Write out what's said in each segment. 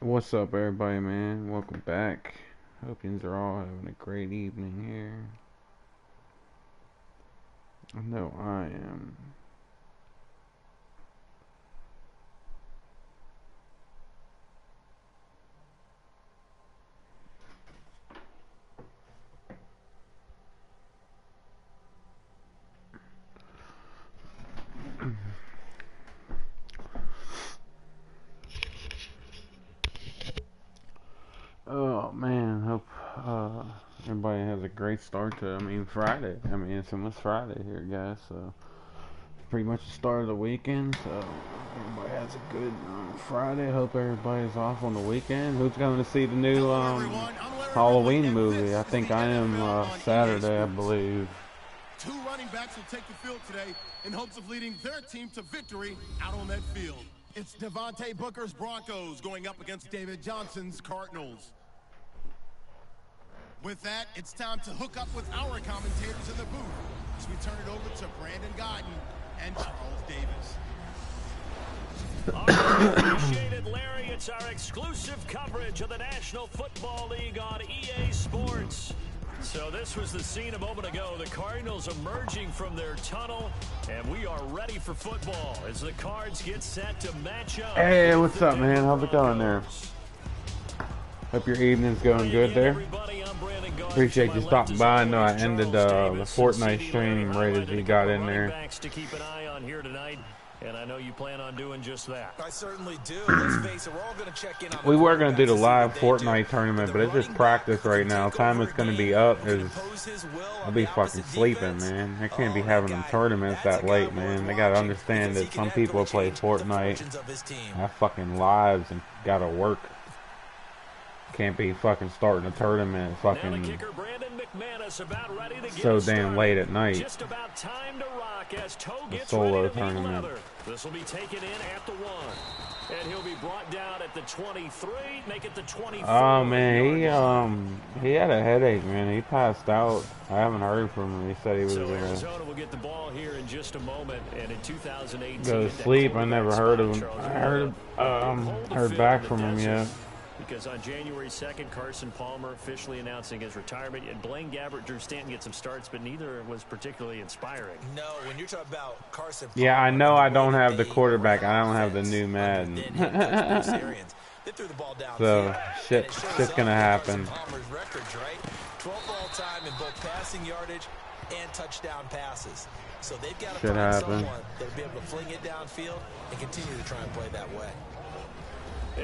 What's up, everybody, man? Welcome back. Hope you are all having a great evening here. I know I am. Oh man, hope everybody has a great start to. Friday. It's almost Friday here, guys. So pretty much the start of the weekend. So everybody has a good Friday. Hope everybody's off on the weekend. Who's going to see the new Halloween movie? I think I am Saturday, I believe. Two running backs will take the field today in hopes of leading their team to victory out on that field. It's Devontae Booker's Broncos going up against David Johnson's Cardinals. With that, it's time to hook up with our commentators in the booth as we turn it over to Brandon Guyton and Charles Davis. All right, appreciate it, Larry. It's our exclusive coverage of the National Football League on EA Sports. So this was the scene a moment ago. The Cardinals emerging from their tunnel, and we are ready for football as the Cards get set to match up. Hey, what's up, man? How's it going there? Hope your evening's going good there. Appreciate you stopping by. I know I ended the Fortnite stream right as you got in there. To keep an eye on here tonight, and I know you plan on doing just that. I certainly do. Let's face it, we're all going to check in on We were going to do the live Fortnite tournament, but it's just practice right now. Time it's going to be up is I'll be fucking sleeping, man. I can't be having them tournaments that late, man. They got to understand that some people play Fortnite, have fucking lives, and got to work. Can't be fucking starting a tournament fucking so damn late at night. Just about time to rock as Toe gets solo ready to tournament. This will be taken in at the 1. And he'll be brought down at the 23, make it the 24. Oh man, he had a headache, man. He passed out. I haven't heard from him. He said he was Arizona will get the ball here in just a moment, and in 2018 go to sleep. I never heard of him. I heard back from him yet. Because on January 2nd, Carson Palmer officially announcing his retirement, and Blaine Gabbert, Drew Stanton get some starts, but neither was particularly inspiring. No, when you're talking about Carson Palmer, yeah, I know I don't have the quarterback. I don't have the new Madden. So shit's gonna happen. Palmer's records, right? 12th all-time in both passing yardage and touchdown passes. So they've got to find someone that'll be able to fling it downfield and continue to try and play that way.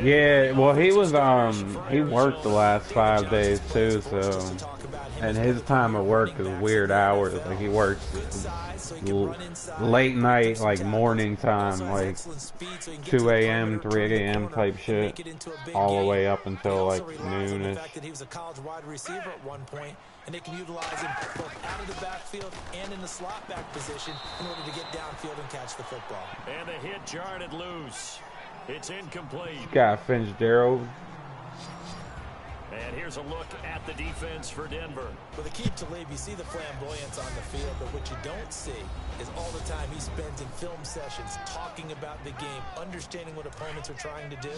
Yeah, well, he was he worked the last 5 days too, so and his time of work is weird hours. Like he works late night, like morning time, like 2 a.m., 3 a.m. type shit, all the way up until like noonish. He was a college wide receiver at one point, and they can utilize him both out of the backfield and in the slot back position in order to get downfield and catch the football. And the hit jarred it loose. It's incomplete. Got Fitzgerald. And here's a look at the defense for Denver. With Aqib Talib, you see the flamboyance on the field, but what you don't see is all the time he spends in film sessions talking about the game, understanding what opponents are trying to do.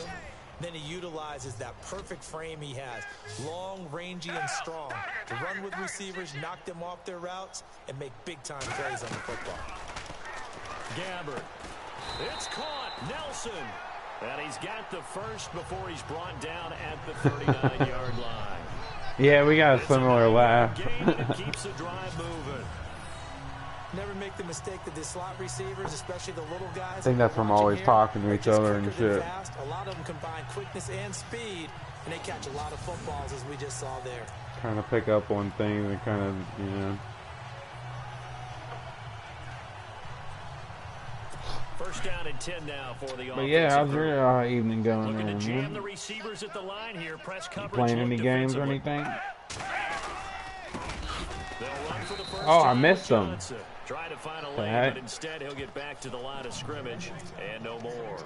Then he utilizes that perfect frame he has, long, rangy, and strong, to run with receivers, knock them off their routes, and make big-time plays on the football. Gabbert. It's caught. Nelson. And he's got the first before he's brought down at the 39-yard line. Yeah, we got a similar laugh. Keeps the drive moving. Never make the mistake that the slot receivers, especially the little guys, I think that's from always talking to each other and shit. A lot of them combine quickness and speed, and they catch a lot of footballs, as we just saw there. Kind of pick up on things and kind of, you know. First down and 10 now for the offense. But yeah, how's your evening going? Looking there, to jam man? the receivers at the line here. Press coverage. Playing any games or anything? Oh, I missed them. Try to find a lane, but instead he'll get back to the line of scrimmage and no more.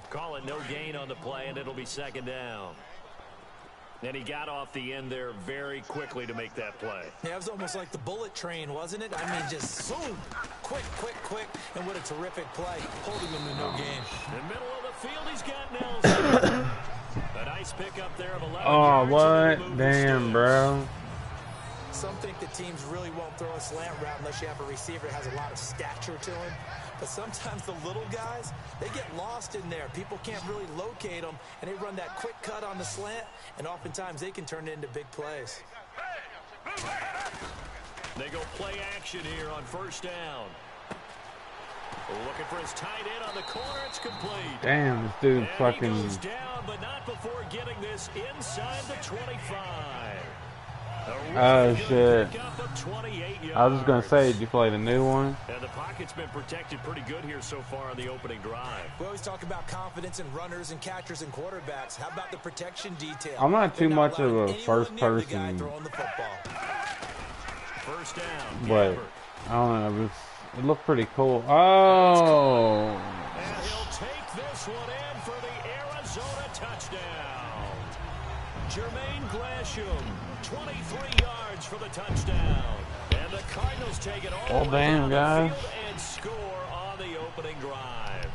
Call it no gain on the play, and it'll be second down. And he got off the end there very quickly to make that play. Yeah, it was almost like the bullet train, wasn't it? I mean, just boom, quick, and what a terrific play, holding him to no gain. In the middle of the field, he's got Nelson. A nice pickup there of 11 Oh, yards. what? Damn, bro. Some think the teams really won't throw a slant route unless you have a receiver that has a lot of stature to him. But sometimes the little guys, they get lost in there. People can't really locate them, and they run that quick cut on the slant, and oftentimes they can turn it into big plays. They go play action here on first down. Looking for his tight end on the corner. It's complete. Damn, this dude and fucking... he goes down, but not before getting this inside the 25. Oh, shit. I was just going to say, did you play the new one? And the pocket's been protected pretty good here so far on the opening drive. We always talk about confidence in runners and catchers and quarterbacks. How about the protection detail? I'm not too much of a first person, First down, but I don't know, it looked pretty cool. Oh! And he'll take this one in for the Arizona touchdown. Jermaine Glasham, 23 yards for the touchdown. And the Cardinals take it all the way down the field and score on the opening drive.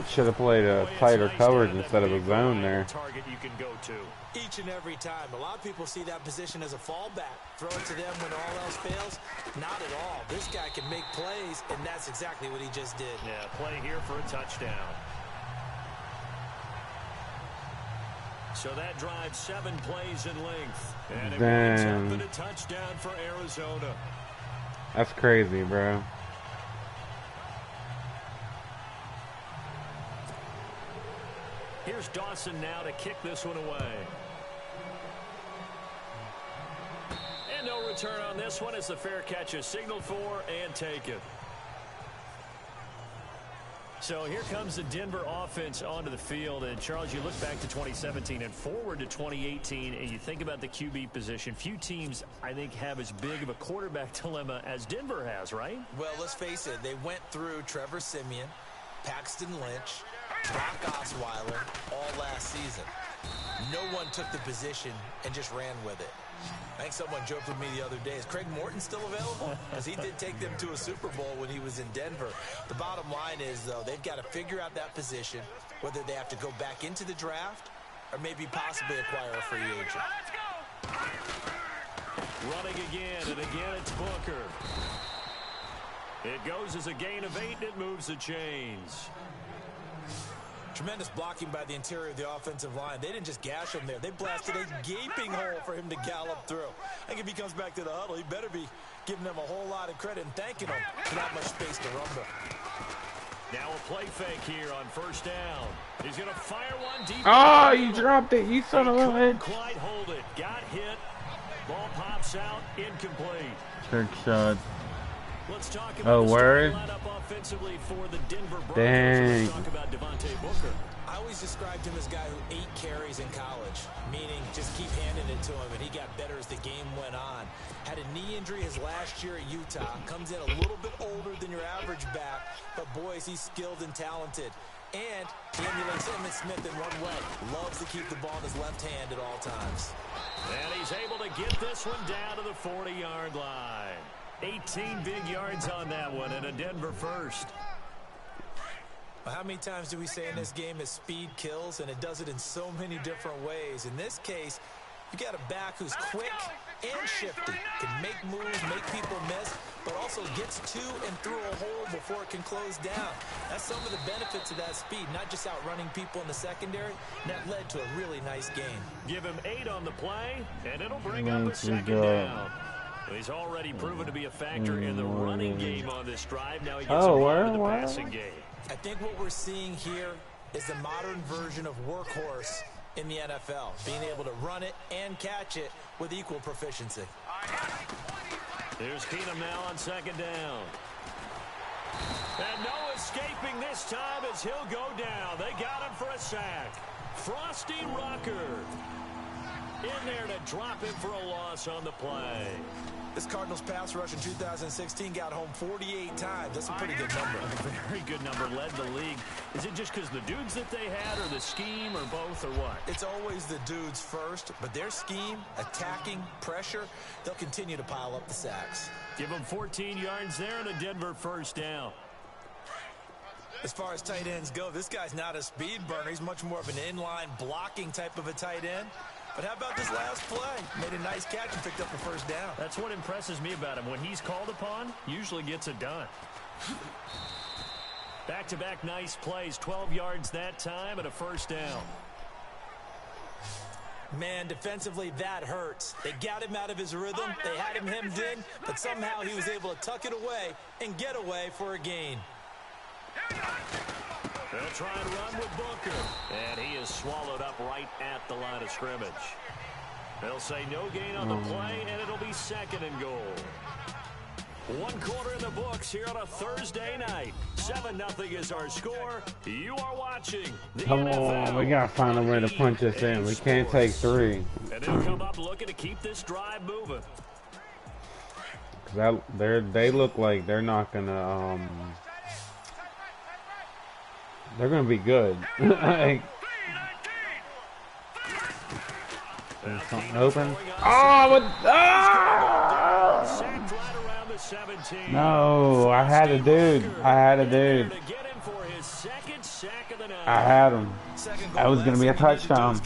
Should have played a tighter coverage instead of a zone there. Target you can go to. Each and every time. A lot of people see that position as a fallback. Throw it to them when all else fails. Not at all. This guy can make plays, and that's exactly what he just did. Yeah, play here for a touchdown. So that drives 7 plays in length. And it winds up in a touchdown for Arizona. That's crazy, bro. Here's Dawson now to kick this one away. And no return on this one as the fair catch is signaled for and taken. So here comes the Denver offense onto the field. And, Charles, you look back to 2017 and forward to 2018, and you think about the QB position. Few teams, I think, have as big of a quarterback dilemma as Denver has, right? Well, let's face it. They went through Trevor Siemian, Paxton Lynch, Brock Osweiler all last season. No one took the position and just ran with it. I think someone joked with me the other day, is Craig Morton still available? Because he did take them to a Super Bowl when he was in Denver. The bottom line is, though, they've got to figure out that position, whether they have to go back into the draft or maybe possibly acquire a free agent. Running again, and again it's Booker. It goes as a gain of 8, and it moves the chains. Tremendous blocking by the interior of the offensive line. They didn't just gash him there. They blasted a gaping hole for him to gallop through. I think if he comes back to the huddle, he better be giving them a whole lot of credit and thanking them for not much space to rumble. Now a play fake here on first down. He's going to fire one deep. Oh, you dropped it, you son of a bitch. Quite hold it. Got hit. Ball pops out. Incomplete. Trick shot. Let's talk about word? offensively for the Denver Broncos. Dang. Let's talk about Devontae Booker. I always described him as a guy who 8 carries in college, meaning just keep handing it to him, and he got better as the game went on. Had a knee injury his last year at Utah. Comes in a little bit older than your average back, but boy, is he skilled and talented. And he emulates Emmitt Smith in one way. Loves to keep the ball in his left hand at all times. And he's able to get this one down to the 40-yard line. 18 big yards on that one, and a Denver first. Well, how many times do we say in this game is speed kills, and it does it in so many different ways. In this case, you got a back who's quick and shifty, can make moves, make people miss, but also gets to and through a hole before it can close down. That's some of the benefits of that speed, not just outrunning people in the secondary, and that led to a really nice game. Give him 8 on the play, and it'll bring up a second down. He's already proven to be a factor in the running game on this drive. Now he gets involved in the passing game. I think what we're seeing here is the modern version of workhorse in the NFL, being able to run it and catch it with equal proficiency. Here's Keenum now on second down. And no escaping this time as he'll go down. They got him for a sack. Frosty Rucker in there to drop him for a loss on the play. This Cardinals pass rush in 2016 got home 48 times. That's a pretty good number. A very good number, led the league. Is it just because the dudes that they had, or the scheme, or both, or what? It's always the dudes first, but their scheme, attacking, pressure, they'll continue to pile up the sacks. Give them 14 yards there and a Denver first down. As far as tight ends go, this guy's not a speed burner. He's much more of an inline blocking type of a tight end. But how about this last play? Made a nice catch and picked up the first down. That's what impresses me about him. When he's called upon, usually gets it done. Back-to-back nice plays, 12 yards that time and a first down. Man, defensively, that hurts. They got him out of his rhythm. They had him hemmed in, but somehow he was able to tuck it away and get away for a gain. They'll try and run with Booker. And he is swallowed up right at the line of scrimmage. They'll say no gain on the play, and it'll be second and goal. 1 quarter in the books here on a Thursday night. 7-0 is our score. You are watching the Come NFL. on, we gotta find a way to punch this in. We can't take 3. And they'll come up looking to keep this drive moving. They look like they're not gonna they're gonna be good. Like, there's something open. Oh, what? Sacked right around the 17. No, I had a dude. I had a dude. I had him. That was gonna be a touchdown.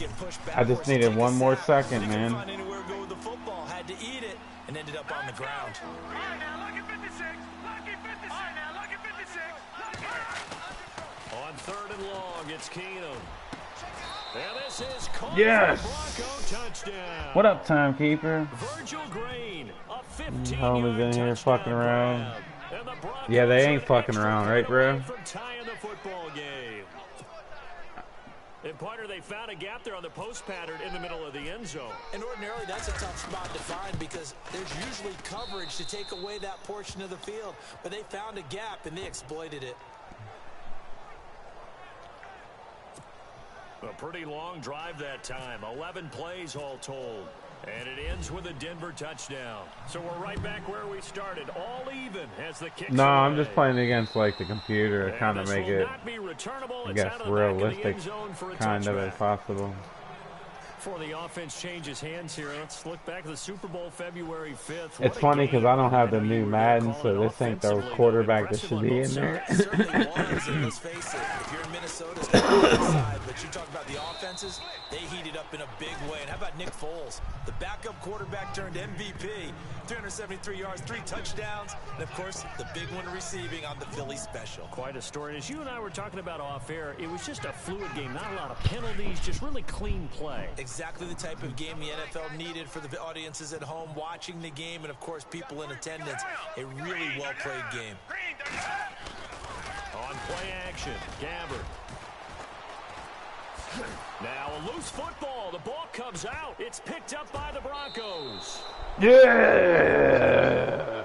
I just needed one more second, man. Had to eat it and ended up on the ground. On 3rd and long, it's Keenum. And this is Yes. Bronco touchdown. What up, timekeeper? Virgil Green, a 15 Homies in here fucking around. And the Broncos Yeah, they ain't fucking around, right, bro? from tying the football game. And partner, they found a gap there on the post pattern in the middle of the end zone. And ordinarily, that's a tough spot to find because there's usually coverage to take away that portion of the field. But they found a gap, and they exploited it. A pretty long drive that time. 11 plays all told. And it ends with a Denver touchdown. So we're right back where we started. All even as the kick. No, I'm just playing against like the computer to kind of make it, I guess, realistic, kind of as possible. Before the offense changes hands here, let's look back at the Super Bowl February 5th. It's funny because I don't have the new Madden, so this ain't the quarterback that should be in there. It certainly was, and let's face it, if you're in Minnesota, it's going to be inside, but you talk about the offenses, they heated up in a big way. And how about Nick Foles, the backup quarterback turned MVP, 373 yards, 3 touchdowns, and of course, the big one receiving on the Philly special. Quite a story. And as you and I were talking about off air, it was just a fluid game, not a lot of penalties, just really clean play. Exactly the type of game the NFL needed for the audiences at home watching the game and, of course, people in attendance. A really well-played game. On play action, Gabbard. Now a loose football. The ball comes out. It's picked up by the Broncos. Yeah,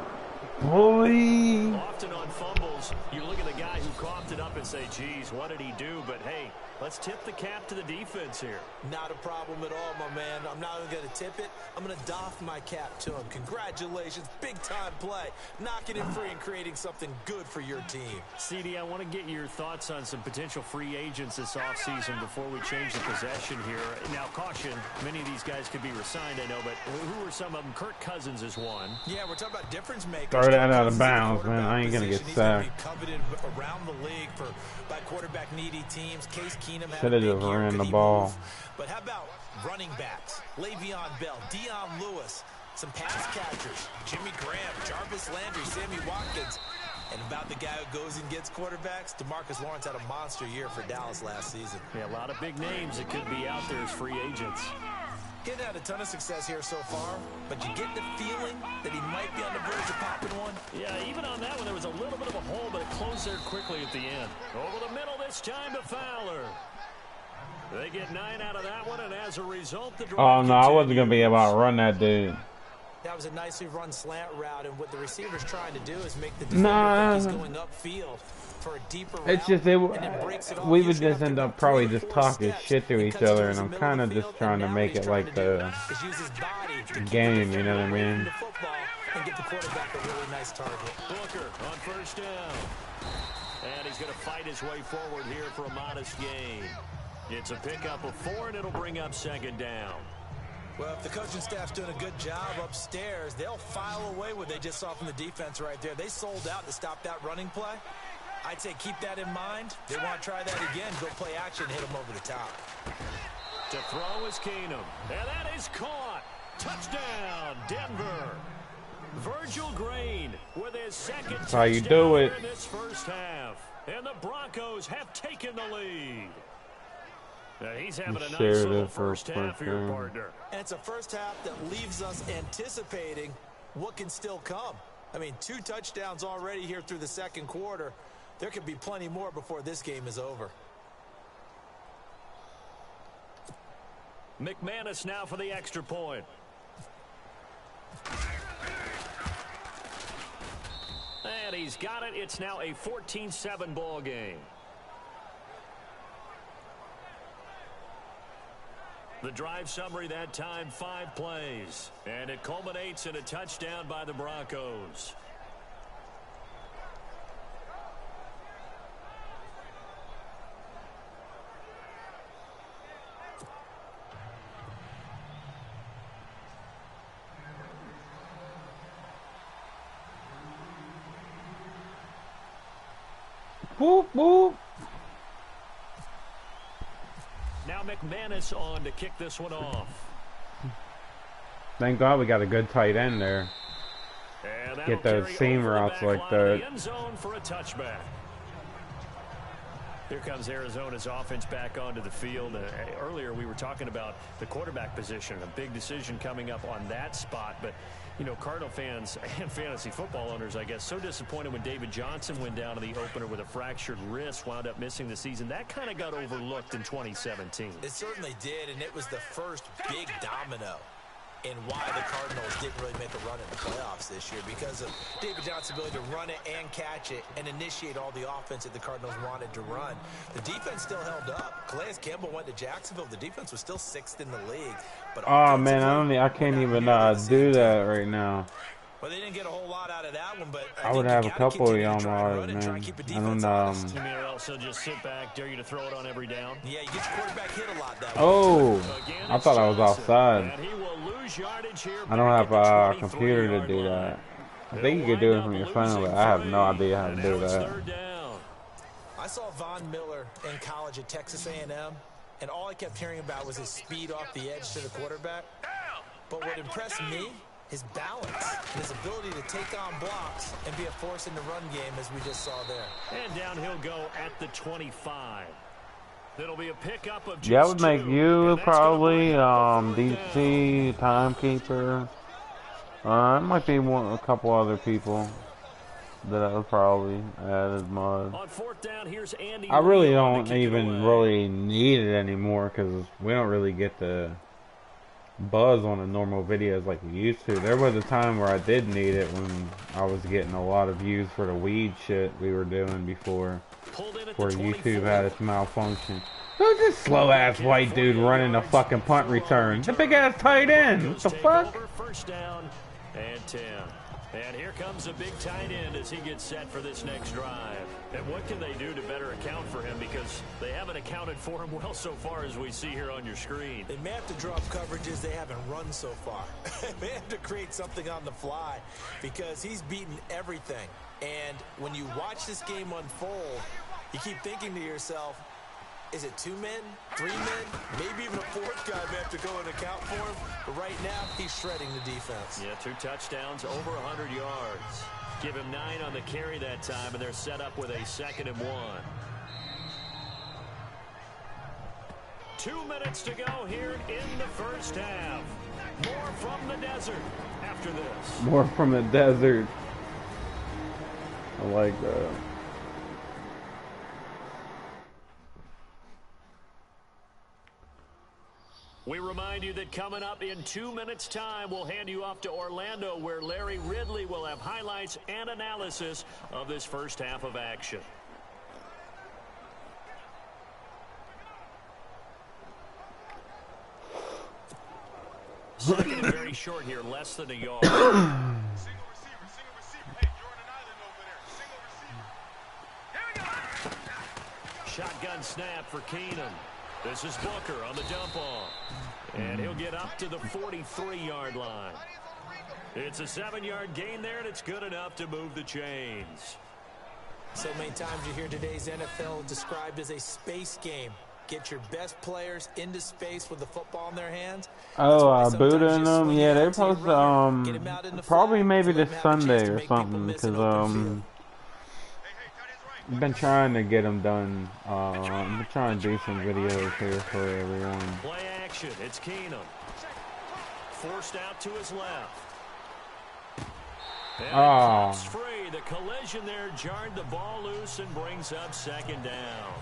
boy. Often on fumbles, you look at the guy who coughed it up and say, geez, what did he do? But, hey, let's tip the cap to the defense here. Not a problem at all, my man. I'm not even going to tip it. I'm going to doff my cap to him. Congratulations. Big-time play. Knocking it free and creating something good for your team. CD, I want to get your thoughts on some potential free agents this offseason before we change the possession here. Now, caution, many of these guys could be resigned, I know, but who are some of them? Kirk Cousins is one. Yeah, we're talking about difference makers. Throw that out of bounds, man. I ain't going to get sacked. Coveted around the league by quarterback needy teams. Case Keenum had Should a have big just year. ran Could the he ball. move? But how about running backs? Le'Veon Bell, Dion Lewis, some pass catchers, Jimmy Graham, Jarvis Landry, Sammy Watkins. And about the guy who goes and gets quarterbacks, DeMarcus Lawrence had a monster year for Dallas last season. Yeah, a lot of big names that could be out there as free agents. Getting had a ton of success here so far, but you get the feeling that he might be on the verge of popping one. Yeah, even on that one, there was a little bit of a hole, but it closed there quickly at the end. Over the middle this time to Fowler. They get 9 out of that one, and as a result, the drive Oh, no, I wasn't continues. going to be able to run that dude. That was a nicely run slant route, and what the receiver's trying to do is make the defender Nah. think he's going upfield for a deeper route. It's just, and then breaks it off. we You would should have just to end go up probably 3 or just 4 talking steps. shit to It each cuts other, towards and the I'm middle kind of of the just field, trying and to now make what he's it trying like to do the is use his body to keep game, the you know what I defender away from mean? the football and get the quarterback a really nice target. Booker on first down. And he's going to fight his way forward here for a modest gain. It's a pickup of 4, and it'll bring up second down. Well, if the coaching staff's doing a good job upstairs, they'll file away what they just saw from the defense right there. They sold out to stop that running play. I'd say keep that in mind. They want to try that again. Go play action, hit them over the top. To throw is Keenum. And that is caught. Touchdown, Denver. Virgil Green with his second That's how you touchdown do it. in this first half. And the Broncos have taken the lead. Now he's having a nice little first half here, partner. And it's a first half that leaves us anticipating what can still come. I mean, 2 touchdowns already here through the second quarter. There could be plenty more before this game is over. McManus now for the extra point. And he's got it. It's now a 14-7 ball game. The drive summary that time, 5 plays. And it culminates in a touchdown by the Broncos. Whoop, whoop. Now McManus on to kick this one off. Thank God we got a good tight end there. And Get those seam routes like that. End zone for a touchback. Here comes Arizona's offense back onto the field. Earlier we were talking about the quarterback position, a big decision coming up on that spot. But, you know, Cardinal fans and fantasy football owners, I guess, so disappointed when David Johnson went down to the opener with a fractured wrist, wound up missing the season. That kind of got overlooked in 2017. It certainly did, and it was the first big domino in why the Cardinals didn't really make a run in the playoffs this year, because of David Johnson's ability to run it and catch it and initiate all the offense that the Cardinals wanted to run. The defense still held up. Calais Campbell went to Jacksonville. The defense was still 6th in the league. But oh man, I can't even do that right now. Well, they didn't get a whole lot out of that one, but I would have a couple of y'all on, man. I don't know. You mean also just sit back, dare you to throw it on every down? Yeah, you get your quarterback hit a lot that way. Oh, I thought I was offside. And he will lose yardage here. I don't have a computer to do that. I think you could do it from your phone, but I have no idea how to do that. I saw Von Miller in college at Texas A&M, and all I kept hearing about was his speed off the edge to the quarterback. But what impressed me, his balance, and his ability to take on blocks and be a force in the run game, as we just saw there. And down he'll go at the 25. That'll be a pickup of just Yeah, I would make 2, you probably DC timekeeper. It might be a couple other people that I would probably add as mod. On 4th down, here's Andy. I really don't even really need it anymore because we don't really get the buzz on the normal videos like we used to. There was a time where I did need it when I was getting a lot of views for the weed shit we were doing before YouTube had its malfunction. Who's this slow ass white dude running a fucking punt return? The big ass tight end. What the fuck? First down and 10. And here comes a big tight end as he gets set for this next drive. And what can they do to better account for him? Because they haven't accounted for him well so far, as we see here on your screen. They may have to draw up coverages they haven't run so far. They may have to create something on the fly because he's beaten everything. And when you watch this game unfold, you keep thinking to yourself, is it 2 men, 3 men, maybe even a 4th guy may have to go and account for him. But right now, he's shredding the defense. Yeah, 2 touchdowns, over 100 yards. Give him 9 on the carry that time, and they're set up with a 2nd and 1. 2 minutes to go here in the first half. More from the desert after this. More from the desert. I like that. We remind you that coming up in 2 minutes' time, we'll hand you off to Orlando, where Larry Ridley will have highlights and analysis of this first half of action. Second and very short here, less than a yard. shotgun snap for Keenum. This is Booker on the dump off. And he'll get up to the 43-yard line. It's a 7-yard gain there, and it's good enough to move the chains. So many times you hear today's NFL described as a space game. Get your best players into space with the football in their hands. Oh, booting them. Yeah, they're supposed to, probably maybe this Sunday or something, because, I've been trying to get them done. I've been trying to do some videos here for everyone. Play action. It's Keenum. Forced out to his left. And pops free. The collision there jarred the ball loose and brings up second down.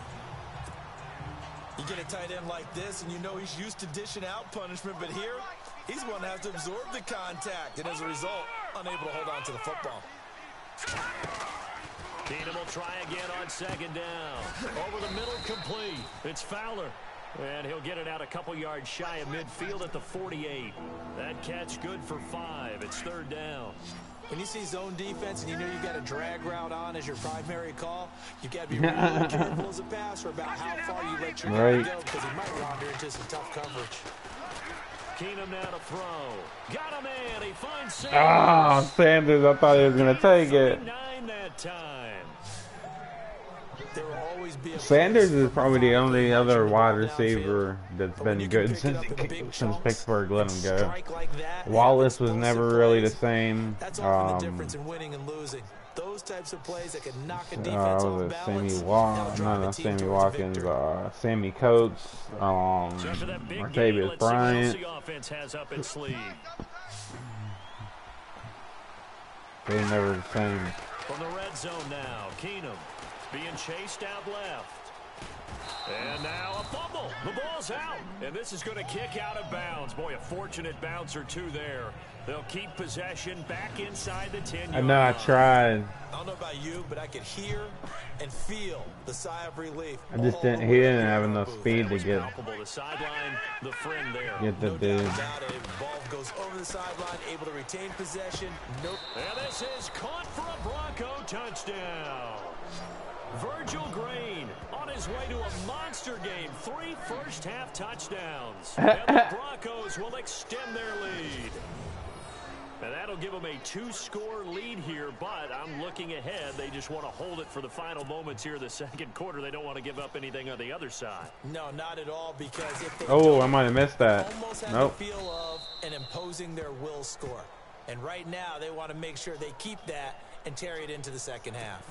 You get a tight end like this, and you know he's used to dishing out punishment, but here, he's going to have to absorb the contact, and as a result, unable to hold on to the football. Keenum will try again on second down. Over the middle, complete. It's Fowler. And he'll get it out a couple yards shy of midfield at the 48. That catch good for 5. It's third down. When you see zone defense and you know you've got a drag route on as your primary call, you've got to be really careful as a passer about how far you let your guy go, because he might wander into some tough coverage. Keenum now to throw. Got him in. He finds Sanders. Sanders, I thought he was going to take it. 9 that time. There will always be a Sanders is probably the only other wide receiver that's been good since Pittsburgh let him go. Wallace was never really the same. That's often the difference in winning and losing. Those types of plays that can knock a defense off balance. Sammy Watkins, Sammy Coates, Martavis Bryant. They're never the same. From the red zone now, Keenum being chased out left. And now a fumble. The ball's out. And this is going to kick out of bounds. Boy, a fortunate bounce or two there. They'll keep possession back inside the 10-yard line. I know, I tried. I don't know about you, but I could hear and feel the sigh of relief. I just didn't. He didn't have enough speed to get. The sideline, the friend there. Get the dude. Ball goes over the sideline, able to retain possession. Nope. And this is caught for a Bronco touchdown. Virgil Green on his way to a monster game. 3 first-half touchdowns. And the Broncos will extend their lead. And that'll give them a 2-score lead here, but I'm looking ahead. They just want to hold it for the final moments here of the second quarter. They don't want to give up anything on the other side. No, not at all, because if they I might have missed that. Almost have the feel of and imposing their will score. And right now, they want to make sure they keep that and carry it into the second half.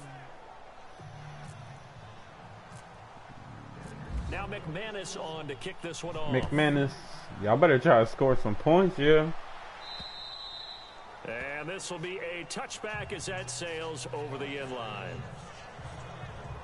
Now McManus on to kick this one off. McManus, y'all better try to score some points, yeah. And this will be a touchback as that sails over the end line.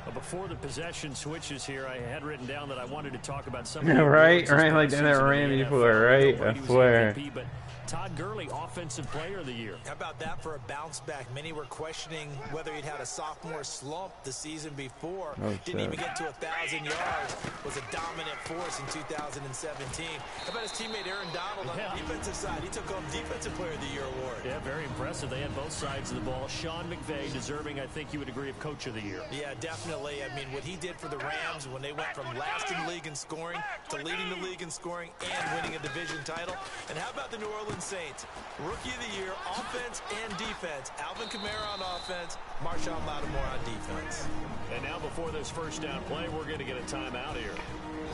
Well, before the possession switches here, I had written down that I wanted to talk about something. right, like that ran before, right? I swear. But Todd Gurley, Offensive Player of the Year. How about that for a bounce back? Many were questioning whether he'd had a sophomore slump the season before. Didn't even get to 1,000 yards. Was a dominant force in 2017. How about his teammate Aaron Donald on the defensive side? He took home Defensive Player of the Year award. Yeah, very impressive. They had both sides of the ball. Sean McVay deserving, I think you would agree, of Coach of the Year. Yeah, definitely. I mean, what he did for the Rams when they went from last in the league in scoring to leading the league in scoring and winning a division title. And how about the New Orleans Saints? Rookie of the Year, offense and defense. Alvin Kamara on offense, Marshawn Lattimore on defense. And now before this first down play, we're going to get a timeout here.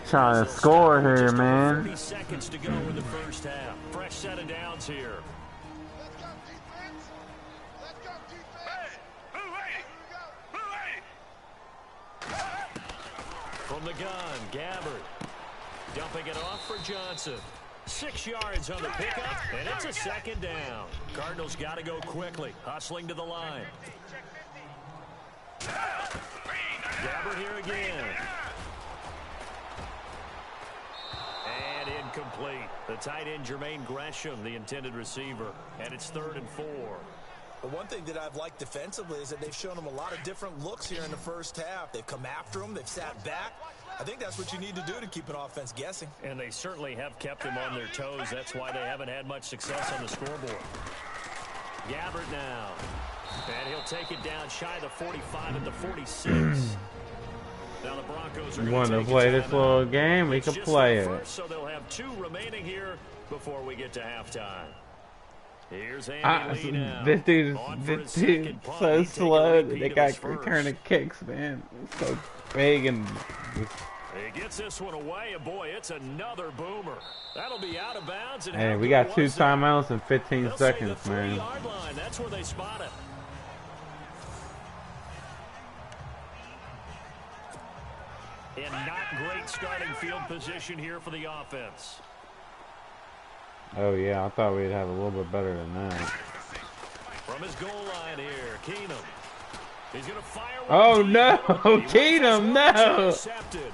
Trying to score here, man. 30 seconds to go in the first half. Fresh set of downs here. Let's go, defense. Let's go, defense. Hey, move ready. From the gun, Gabbard. Dumping it off for Johnson. 6 yards on the pickup, and it's a second down. Cardinals got to go quickly, hustling to the line. Gabbard here again. And incomplete. The tight end, Jermaine Gresham, the intended receiver. And it's 3rd and 4. But one thing that I've liked defensively is that they've shown them a lot of different looks here in the first half. They've come after them. They've sat back. I think that's what you need to do to keep an offense guessing. And they certainly have kept them on their toes. That's why they haven't had much success on the scoreboard. Gabbard now. And he'll take it down shy of the 45 at the 46. Now the Broncos are You going want to to take play a this little timeout. game? We It's can just play the it. first, so they'll have 2 remaining here before we get to halftime. Here's Andy Lee now. This dude's On for his so second punt. He'd take a slow that repeat they of got his first. returning kicks, man. It's so big and He gets this one away, and boy, it's another boomer. That'll be out of bounds. And hey, how we good got 2 was that? timeouts in 15 They'll say seconds, the man. 3-yard line. That's where they spot it. And not great starting field position here for the offense. Oh yeah, I thought we'd have a little bit better than that. From his goal line here, Keenum. He's going to fire. Oh no, Keenum, no! Intercepted.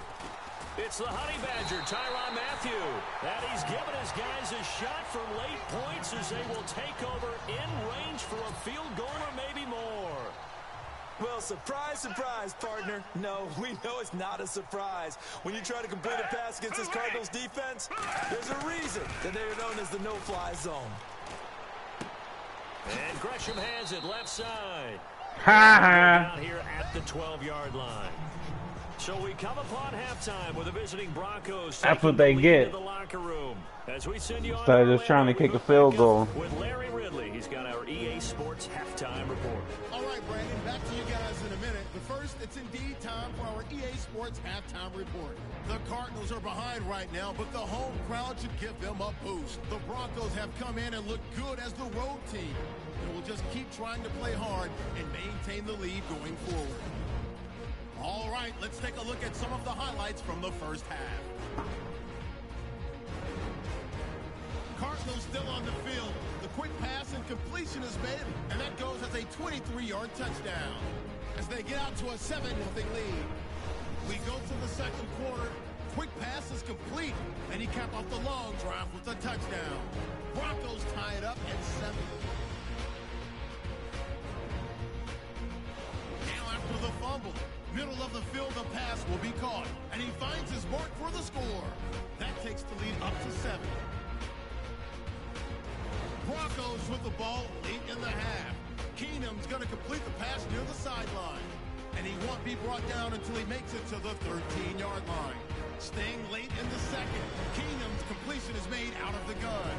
It's the Honey Badger, Tyrann Mathieu. And he's given his guys a shot for late points as they will take over in range for a field goal or maybe more. Well, surprise, surprise, partner. No, we know it's not a surprise. When you try to complete a pass against this Cardinals defense, there's a reason that they are known as the no-fly zone. And Gresham has it left side. Ha Down here at the 12-yard line. So we come upon halftime with the visiting Broncos. That's what they get. The locker room. As we send you Instead of just trying to kick a field goal. With Larry Ridley, he's got our EA Sports halftime report. All right, Brandon, back to you guys in a minute. But first, it's indeed time for our EA Sports halftime report. The Cardinals are behind right now, but the home crowd should give them a boost. The Broncos have come in and looked good as the road team. And will just keep trying to play hard and maintain the lead going forward. All right, let's take a look at some of the highlights from the first half. Cardinals still on the field. The quick pass and completion is made, and that goes as a 23-yard touchdown. As they get out to a 7-0 lead. We go to the second quarter. Quick pass is complete, and he capped off the long drive with a touchdown. Broncos tie it up at 7. Now after the fumble, middle of the field, the pass will be caught, and he finds his mark for the score. That takes the lead up to 7. Broncos with the ball late in the half. Keenum's going to complete the pass near the sideline. And he won't be brought down until he makes it to the 13-yard line. Staying late in the second, Keenum's completion is made out of the gun.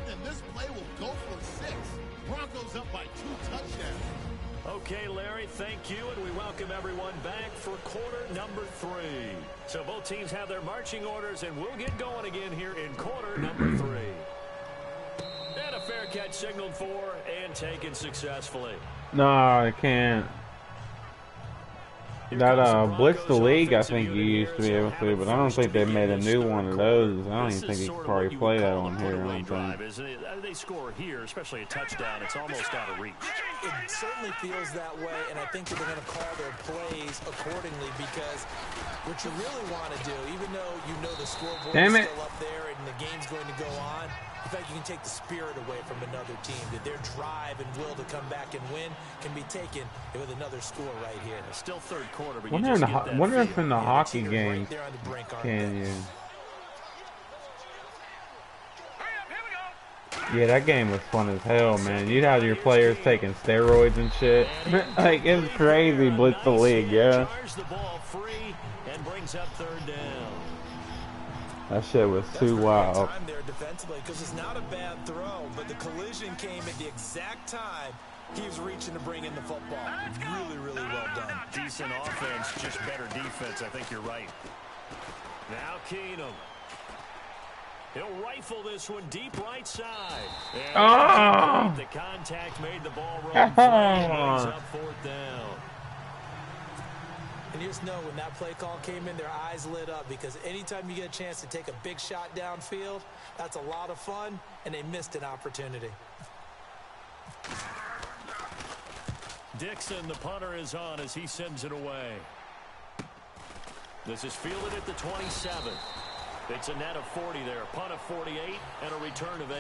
And this play will go for 6. Broncos up by 2 touchdowns. Okay, Larry, thank you, and we welcome everyone back for quarter number 3. So both teams have their marching orders, and we'll get going again here in quarter number 3. And a fair catch signaled for and taken successfully. No, I can't. That Blitz the League, I think you used to be able to, but I don't think they made a new one of those. I don't even think you can probably play that on here. I don't think. They score here, especially a touchdown. It's almost out of reach. It certainly feels that way, and I think that they're going to call their plays accordingly because what you really want to do, even though you know the scoreboard is still up there and the game's going to go on, in fact, you can take the spirit away from another team, that their drive and will to come back and win can be taken with another score right here. It's still third quarter, but wonder if in the hockey game can you? Yeah, that game was fun as hell, man. You'd have your players taking steroids and shit. Like, it's crazy, Blitz the League, yeah. The ball free and brings up third down. That shit was too wild. Time there defensively because it's not a bad throw, but the collision came at the exact time he was reaching to bring in the football. Really, really well done. Decent offense, just better defense. I think you're right. Now Keenum. He'll rifle this one deep right side. And the contact made the ball run free and brings up fourth down. And you just know when that play call came in, their eyes lit up because anytime you get a chance to take a big shot downfield, that's a lot of fun, and they missed an opportunity. Dixon, the punter, is on as he sends it away. This is fielded at the 27. It's a net of 40 there, punt of 48, and a return of 8.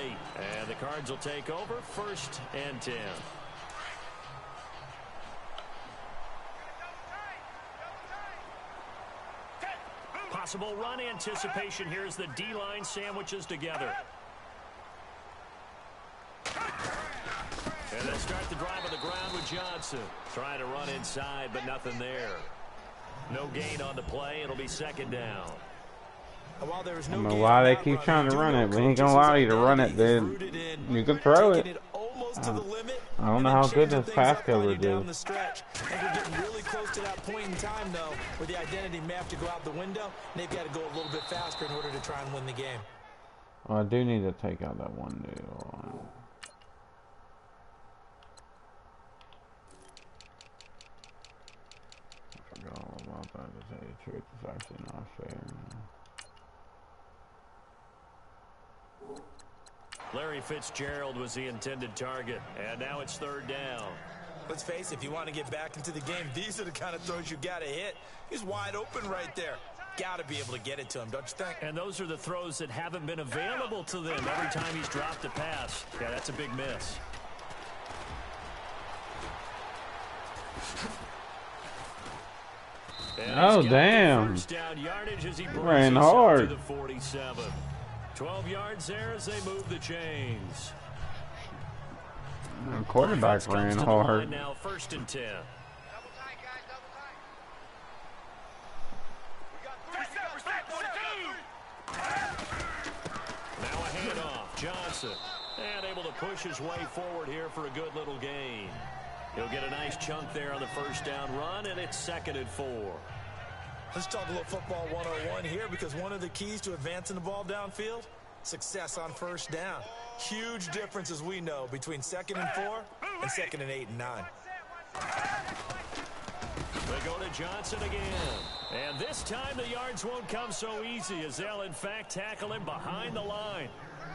And the Cards will take over, 1st and 10. Possible run anticipation here as the D-line sandwiches together. And they start the drive on the ground with Johnson. Trying to run inside, but nothing there. No gain on the play. It'll be second down. And while there is I no don't know gain why on they that keep run, trying to we run do it. know We ain't gonna Coach's allow you to run it, identity is then rooted in you can throw taking it. almost to the limit, I don't know and how then good changing this things pass up on you coverage down is. the stretch. And we're getting really close to that point in time, though, where the identity may have to go out the window, and they've got to go a little bit faster in order to try and win the game. Well, I do need to take out that one deal. I forgot all about that, to tell you the truth. It's actually not fair. Larry Fitzgerald was the intended target, and now it's third down. Let's face it, if you want to get back into the game, these are the kind of throws you got to hit. He's wide open right there. Got to be able to get it to him, don't you think? And those are the throws that haven't been available to them every time he's dropped a pass. Yeah, that's a big miss. Oh, damn. First down yardage as he Ran brings hard. to the 47. 12 yards there as they move the chains. The quarterback Comes ran to the hard. line now, 1st and 10. Now a handoff. Johnson. And able to push his way forward here for a good little gain. He'll get a nice chunk there on the first down run, and it's 2nd and 4. Let's talk a little football 101 here, because one of the keys to advancing the ball downfield, success on first down. Huge difference, as we know, between 2nd and 4 and 2nd and 8 and 9. They go to Johnson again. And this time the yards won't come so easy, as they'll in fact tackle him behind the line.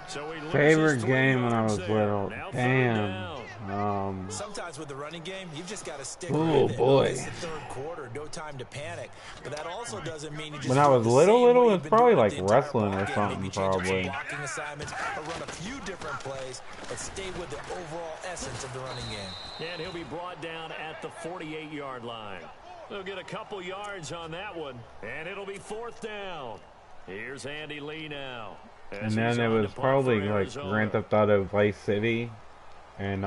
So he loses Favorite 3 game when I yards was there. little. Now Damn. Sometimes with the running game, you've just got to stick Oh, with it. boy. It's the third quarter, no time to panic. But that also doesn't mean you just When I do it was the little, same way it's you've been probably doing it like the entire wrestling ball or game. something, Maybe change up some probably. blocking assignments or run a few different plays, but stay with the overall essence of the running game. And he'll be brought down at the 48-yard line. They'll get a couple yards on that one, and it'll be 4th down. Here's Andy Lee now. And then it was probably like Grand Theft Auto Vice City and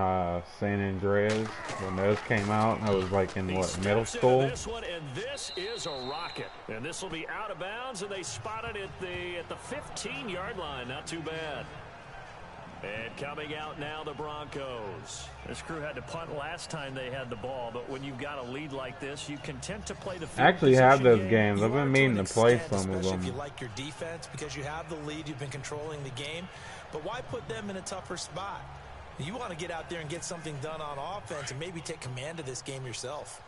San Andreas when those came out. I was like in what, middle school? This one, and this is a rocket. And this will be out of bounds, and they spot it at the 15-yard line. Not too bad. And coming out now, the Broncos. This crew had to punt last time they had the ball, but when you've got a lead like this, you can tend to play the field I actually have those game. games. I've been meaning to play some of them. If you like your defense, because you have the lead, you've been controlling the game. But why put them in a tougher spot? You want to get out there and get something done on offense and maybe take command of this game yourself.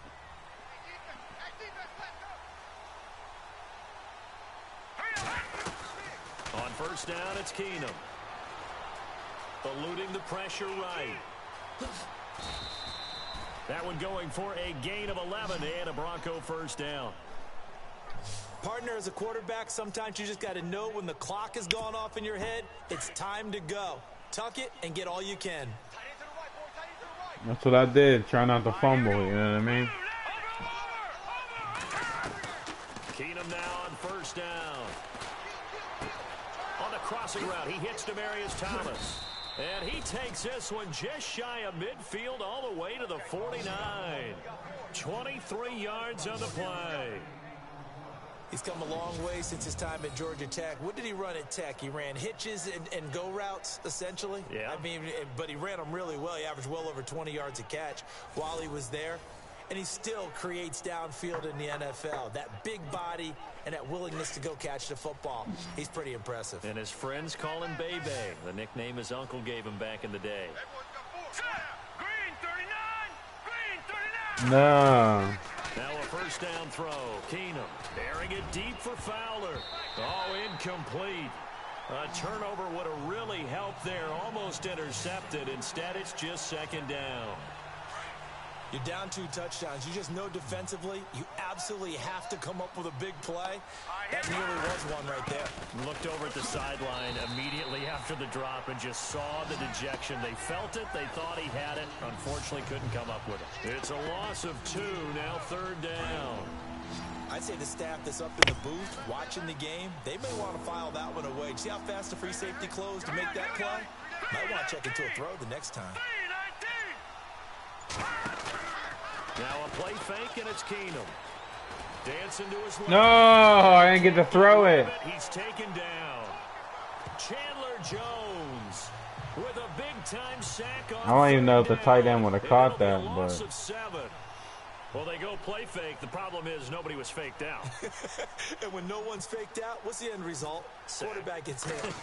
On first down, it's Keenum. Eluding the pressure right. That one going for a gain of 11 and a Bronco first down. Partner, as a quarterback, sometimes you just got to know when the clock has gone off in your head, it's time to go. Tuck it and get all you can. That's what I did. Try not to fumble, you know what I mean? Keenum now on first down. On the crossing route, he hits Demaryius Thomas. And he takes this one just shy of midfield all the way to the 49. 23 yards on the play. He's come a long way since his time at Georgia Tech. What did he run at Tech? He ran hitches and go routes, essentially. Yeah. I mean, but he ran them really well. He averaged well over 20 yards a catch while he was there. And he still creates downfield in the NFL. That big body and that willingness to go catch the football. He's pretty impressive. And his friends call him Bebe, the nickname his uncle gave him back in the day. No. Now a first down throw. Keenum bearing it deep for Fowler. Oh, incomplete. A turnover would have really helped there. Almost intercepted. Instead, it's just second down. You're down 2 touchdowns. You just know defensively you absolutely have to come up with a big play. That nearly was one right there. Looked over at the sideline immediately after the drop and just saw the dejection. They felt it. They thought he had it. Unfortunately, couldn't come up with it. It's a loss of 2. Now third down. I'd say the staff that's up in the booth watching the game, they may want to file that one away. See how fast the free safety closed to make that play? Might want to check into a throw the next time. Now a play fake, and it's Keenum. Dancing to his left. No, I didn't get to throw it. He's taken down. Chandler Jones with a big-time sack on I don't even know if the third tight down. end would have caught It'll be a that, loss but of 7. Well, they go play fake. The problem is nobody was faked out. And when no one's faked out, what's the end result? Quarterback gets hit.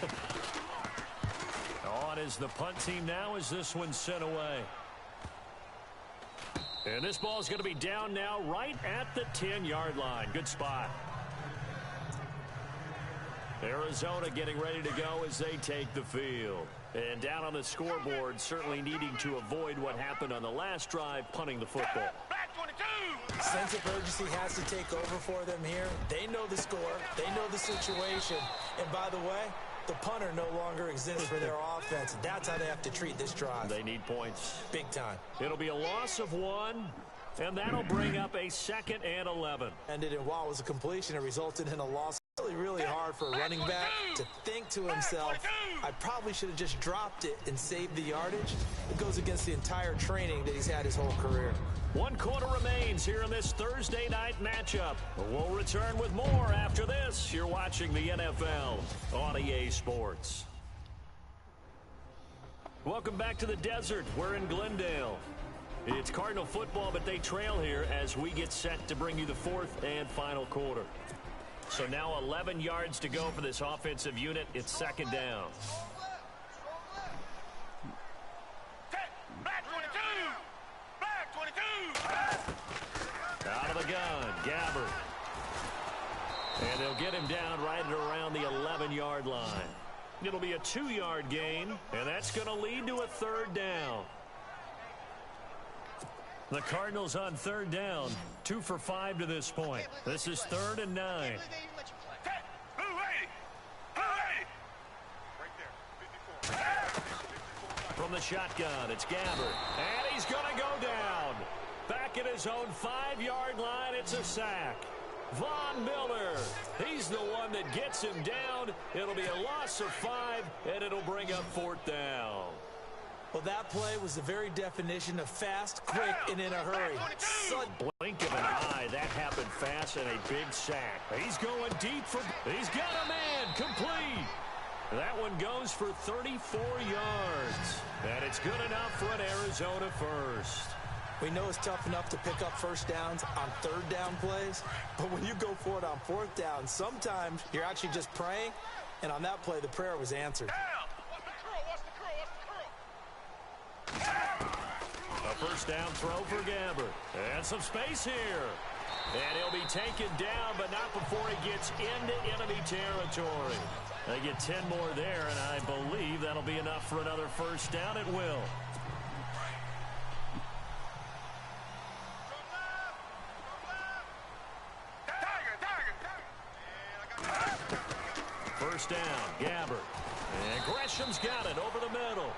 On is the punt team now as this one's sent away. And this ball is going to be down now right at the 10-yard line. Good spot. Arizona getting ready to go as they take the field. And down on the scoreboard, certainly needing to avoid what happened on the last drive, punting the football. Sense of urgency has to take over for them here. They know the score. They know the situation. And by the way, the punter no longer exists for their offense. That's how they have to treat this drive. They need points. Big time. It'll be a loss of 1, and that'll bring up a 2nd and 11. Ended in while it was a completion, it resulted in a loss. Really hard for a running back to think to himself, I probably should have just dropped it and saved the yardage. It goes against the entire training that he's had his whole career. 1 quarter remains here in this Thursday night matchup. We'll return with more after this. You're watching the NFL on EA Sports. Welcome back to the desert. We're in Glendale. It's Cardinal football, but they trail here as we get set to bring you the 4th and final quarter. So now 11 yards to go for this offensive unit. It's 2nd down. Out of the gun, Gabbert. And they'll get him down right at around the 11-yard line. It'll be a 2-yard gain, and that's going to lead to a 3rd down. The Cardinals on 3rd down, 2 for 5 to this point. This is 3rd and 9. From the shotgun, it's Gabbert. And he's going to go down. Back at his own 5-yard line, it's a sack. Von Miller, he's the one that gets him down. It'll be a loss of 5, and it'll bring up 4th down. Well, that play was the very definition of fast, quick, and in a hurry. Blink of an eye, that happened fast and a big sack. He's going deep for, he's got a man, complete. That one goes for 34 yards. And it's good enough for an Arizona first. We know it's tough enough to pick up first downs on 3rd down plays, but when you go for it on 4th down, sometimes you're actually just praying, and on that play, the prayer was answered. A first down throw for Gabbert. And some space here. And he'll be taken down, but not before he gets into enemy territory. They get 10 more there, and I believe that'll be enough for another first down. It will. First down, Gabbert. And Gresham's got it over the middle.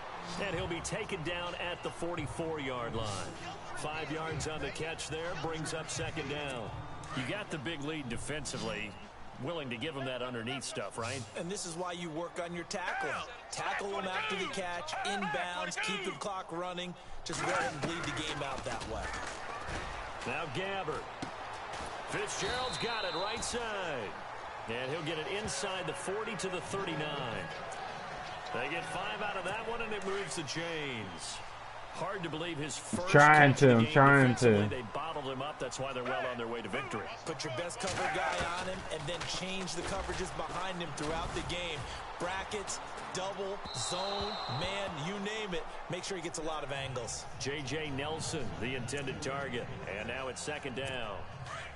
And he'll be taken down at the 44-yard line. 5 yards on the catch there, brings up 2nd down. You got the big lead defensively. Willing to give him that underneath stuff, right? And this is why you work on your tackling. Tackle them after the catch, inbounds, keep the clock running. Just go ahead and bleed the game out that way. Now Gabbert. Fitzgerald's got it right side. And he'll get it inside the 40 to the 39. They get 5 out of that one, and it moves the chains. Hard to believe his first trying to. They bottled him up. That's why they're well on their way to victory. Put your best cover guy on him and then change the coverages behind him throughout the game. Brackets, double, zone, man, you name it. Make sure he gets a lot of angles. J.J. Nelson, the intended target. And now it's 2nd down.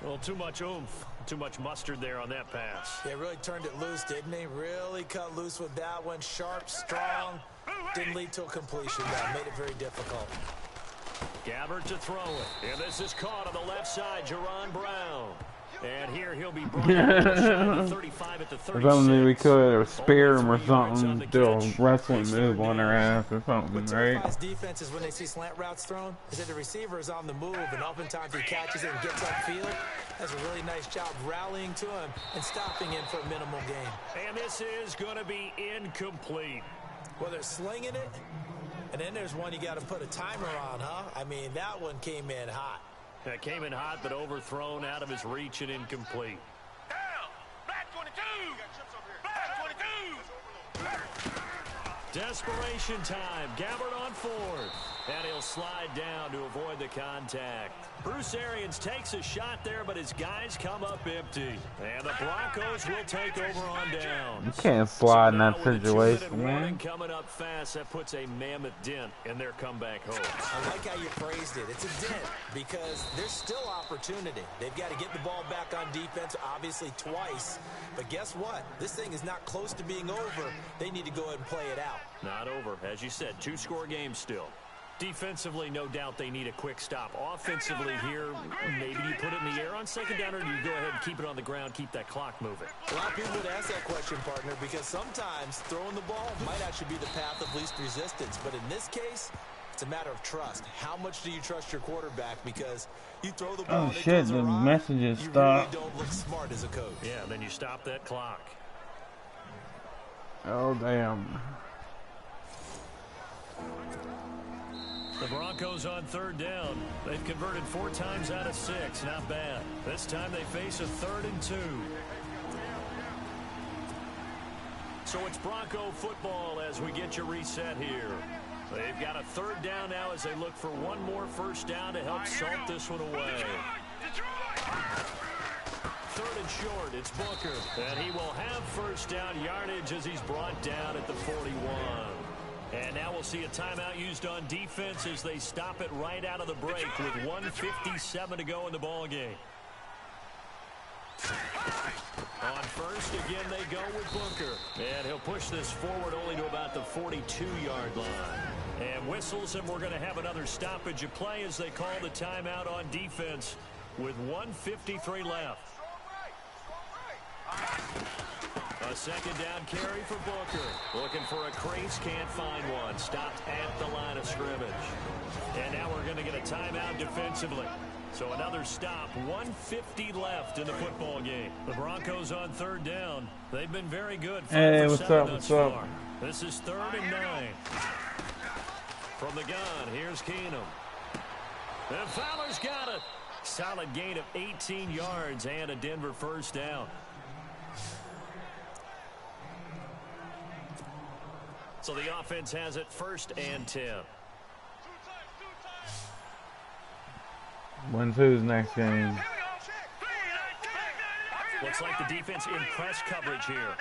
Well, too much oomph, too much mustard there on that pass. Yeah, really turned it loose, didn't he? Really cut loose with that one. Sharp, strong. Didn't lead to a completion, though. Made it very difficult. Gabbert to throw it. And this is caught on the left side, Jerron Brown. And here he'll be brought down 35 at the 36. If only we could spear him or something, do a wrestling move on their ass or something, what right? terrifies defenses when they see slant routes thrown is that the receiver is on the move, and oftentimes he catches it and gets upfield. Does a really nice job rallying to him and stopping him for a minimal gain. And this is going to be incomplete. Well, they're slinging it, and then there's one you got to put a timer on, huh? I mean, that one came in hot. That came in hot, but overthrown out of his reach and incomplete. Desperation time. Gabbard on fourth. And he'll slide down to avoid the contact. Bruce Arians takes a shot there, but his guys come up empty. And the Broncos will take over on down. You can't slide in that situation, man. Coming up fast, that puts a mammoth dent in their comeback home. I like how you phrased it. It's a dent because there's still opportunity. They've got to get the ball back on defense, obviously twice. But guess what? This thing is not close to being over. They need to go ahead and play it out. Not over. As you said, 2-score game still. Defensively, no doubt they need a quick stop. Offensively here, maybe you put it in the air on second down, or do you go ahead and keep it on the ground, keep that clock moving? A lot of people would ask that question, partner, because sometimes throwing the ball might actually be the path of least resistance. But in this case, it's a matter of trust. How much do you trust your quarterback? Because you throw the ball, oh shit, the messages you stopped. really don't look smart as a coach. Yeah, and then you stop that clock. Oh, damn. The Broncos on third down. They've converted 4 times out of 6. Not bad. This time they face a 3rd and 2. So it's Bronco football as we get you reset here. They've got a 3rd down now as they look for one more first down to help salt this one away. 3rd and short. It's Booker. And he will have first down yardage as he's brought down at the 41. And now we'll see a timeout used on defense as they stop it right out of the break with 1:57 to go in the ball game. On first, again, they go with Booker. And he'll push this forward only to about the 42-yard line. And whistles, and we're going to have another stoppage of play as they call the timeout on defense with 1:53 left. A second down carry for Booker. Looking for a crease, can't find one. Stopped at the line of scrimmage. And now we're going to get a timeout defensively. So another stop, 1:50 left in the football game. The Broncos on third down. They've been very good. Hey, what's up, what's up? This is 3rd and 9. From the gun, here's Keenum. And Fowler's got it. Solid gain of 18 yards and a Denver first down. So the offense has it 1st and 10. When's who's next game? Looks like the defense in press coverage here.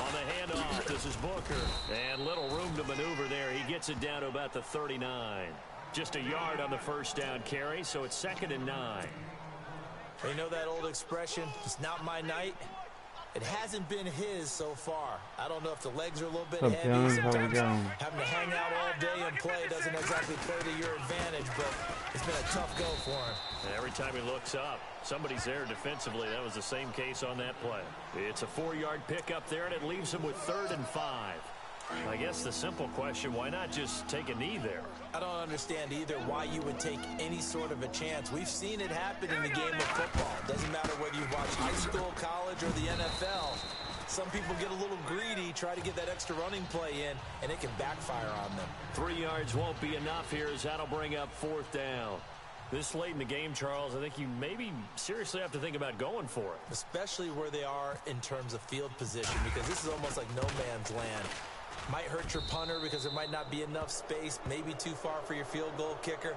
On the handoff, this is Booker. And little room to maneuver there. He gets it down to about the 39. Just a yard on the first down carry, so it's 2nd and 9. You know that old expression, it's not my night? It hasn't been his so far. I don't know if the legs are a little bit heavy. Sometimes having to hang out all day and play doesn't exactly play to your advantage, but it's been a tough go for him. And every time he looks up, somebody's there defensively. That was the same case on that play. It's a 4-yard pickup there, and it leaves him with 3rd and 5. I guess the simple question, why not just take a knee there? I don't understand either why you would take any sort of a chance. We've seen it happen in the game of football. It doesn't matter whether you watch high school, college, or the NFL. Some people get a little greedy, try to get that extra running play in, and it can backfire on them. 3 yards won't be enough here as that'll bring up 4th down. This late in the game, Charles, I think you maybe seriously have to think about going for it. Especially where they are in terms of field position, because this is almost like no man's land. Might hurt your punter because there might not be enough space, maybe too far for your field goal kicker.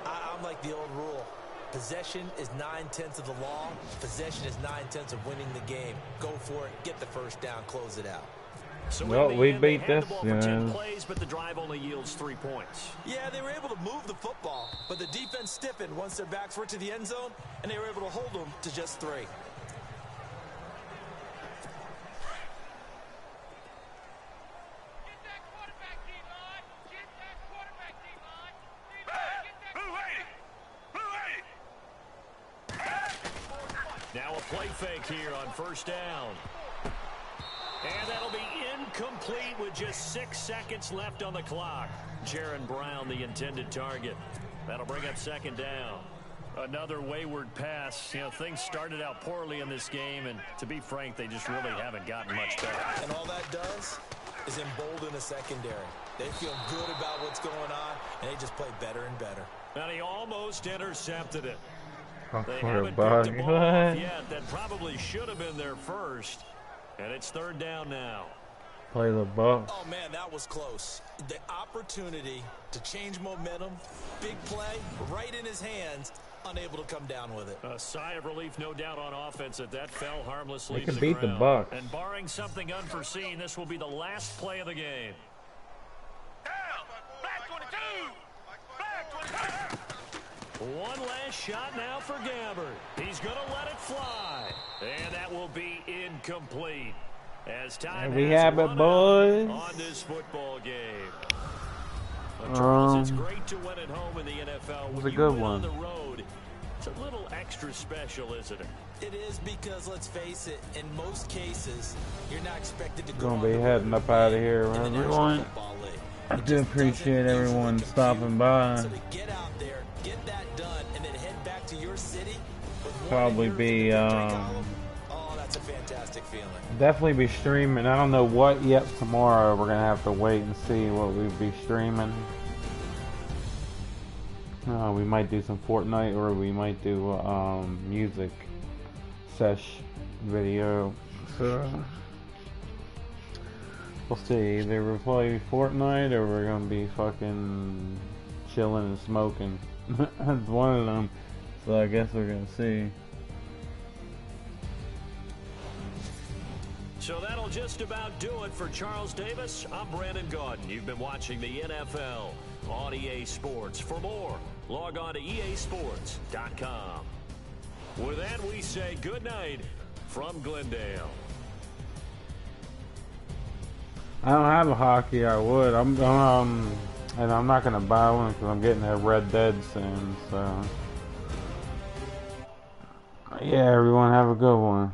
I'm like the old rule. Possession is 9/10 of the law. Possession is 9/10 of winning the game. Go for it, get the first down, close it out. So well, we beat this. For 10 plays, but the drive only yields 3 points. Yeah, they were able to move the football, but the defense stiffened once their backs were to the end zone, and they were able to hold them to just 3. Now a play fake here on first down. And that'll be incomplete with just 6 seconds left on the clock. Jaron Brown, the intended target. That'll bring up 2nd down. Another wayward pass. You know, things started out poorly in this game, and to be frank, they just really haven't gotten much better. And all that does is embolden the secondary. They feel good about what's going on, and they just play better and better. And he almost intercepted it. Oh, They what a haven't bug. picked the ball off yet. That probably should have been their first. And it's third down now. Play the ball. Oh, man, that was close. The opportunity to change momentum, big play, right in his hands, unable to come down with it. A sigh of relief, no doubt, on offense that fell harmlessly They to can the beat the ground. Bucs. And barring something unforeseen, this will be the last play of the game. One last shot now for Gabbard. He's going to let it fly. And that will be incomplete. As time we has have it, run boys. out on this football game. Charles, it's great to win at home in the NFL. It was When a good you win on one. the road, it's a little extra special, isn't it? It is because, let's face it, in most cases, you're not expected to go Gonna on be the road heading and up out of win here, in the National everyone. Football League. I It do just appreciate doesn't everyone easily stopping compute. by. So to get out there, get that done, and then head back to your city with one Probably in your be, victory column, oh, that's a fantastic feeling. Definitely be streaming. I don't know what yet tomorrow. We're gonna have to wait and see what we'll be streaming. We might do some Fortnite, or we might do music sesh video. So we'll see. Either we'll play Fortnite or we're gonna be fucking chilling and smoking. That's one of them. So I guess we're gonna see. So that'll just about do it for Charles Davis. I'm Brandon Gaudin. You've been watching the NFL on EA Sports. For more, log on to EaSports.com. With that, we say good night from Glendale. I don't have a hockey. I would. And I'm not gonna buy one because I'm getting a Red Dead soon. So yeah, everyone have a good one.